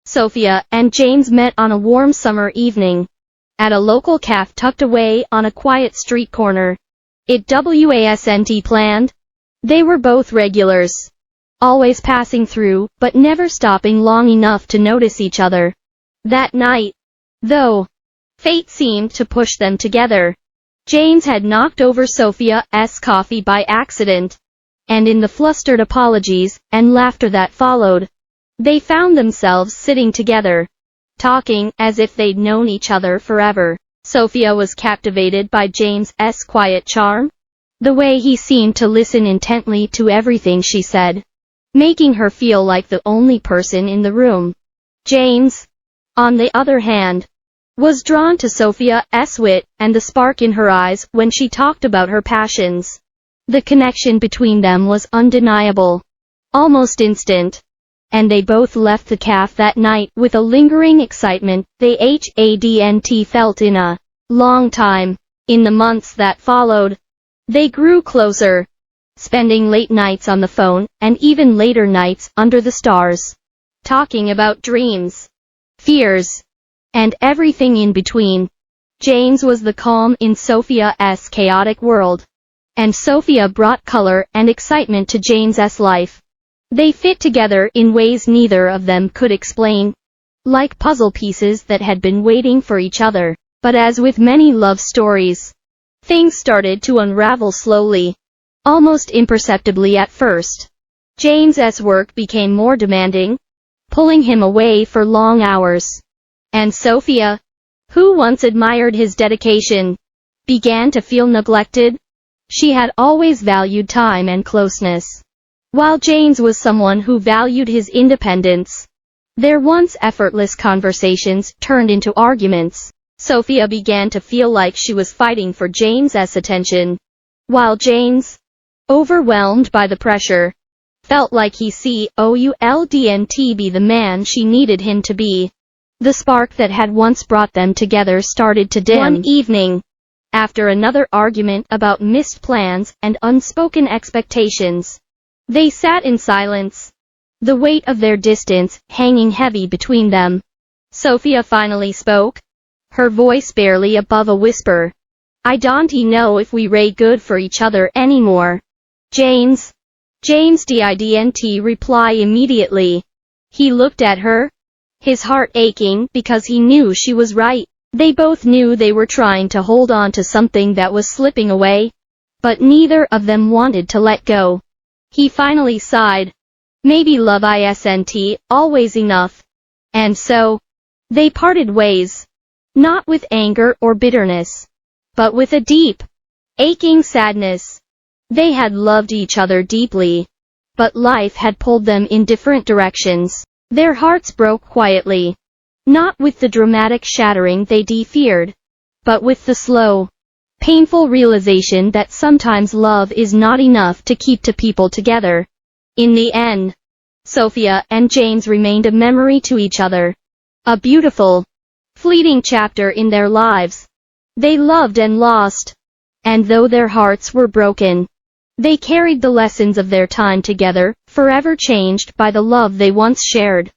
Sophia and James met on a warm summer evening at a local cafe tucked away on a quiet street corner. It wasn't planned. They were both regulars, always passing through, but never stopping long enough to notice each other. That night, though, fate seemed to push them together. James had knocked over Sophia's coffee by accident, and in the flustered apologies and laughter that followed, they found themselves sitting together, talking as if they'd known each other forever. Sophia was captivated by James's quiet charm, the way he seemed to listen intently to everything she said, making her feel like the only person in the room. James, on the other hand, was drawn to Sophia's wit and the spark in her eyes when she talked about her passions. The connection between them was undeniable, almost instant, and they both left the cafe that night with a lingering excitement they hadn't felt in a long time. In the months that followed, they grew closer, spending late nights on the phone, and even later nights under the stars, talking about dreams, fears, and everything in between. James was the calm in Sophia's chaotic world, and Sophia brought color and excitement to James's life. They fit together in ways neither of them could explain, like puzzle pieces that had been waiting for each other. But as with many love stories, things started to unravel slowly, almost imperceptibly at first. James's work became more demanding, pulling him away for long hours. And Sophia, who once admired his dedication, began to feel neglected. She had always valued time and closeness, while James was someone who valued his independence. Their once effortless conversations turned into arguments. Sophia began to feel like she was fighting for James's attention, while James, overwhelmed by the pressure, felt like he couldn't be the man she needed him to be. The spark that had once brought them together started to dim. One evening, after another argument about missed plans and unspoken expectations, they sat in silence, the weight of their distance hanging heavy between them. Sophia finally spoke, her voice barely above a whisper. "I don't know if we're good for each other anymore." James didn't reply immediately. He looked at her, his heart aching because he knew she was right. They both knew they were trying to hold on to something that was slipping away, but neither of them wanted to let go. He finally sighed. Maybe love isn't always enough. And so, they parted ways. Not with anger or bitterness, but with a deep, aching sadness. They had loved each other deeply, but life had pulled them in different directions. Their hearts broke quietly, not with the dramatic shattering they feared, but with the slow, painful realization that sometimes love is not enough to keep two people together. In the end, Sophia and James remained a memory to each other, a beautiful, fleeting chapter in their lives. They loved and lost, and though their hearts were broken, they carried the lessons of their time together, forever changed by the love they once shared.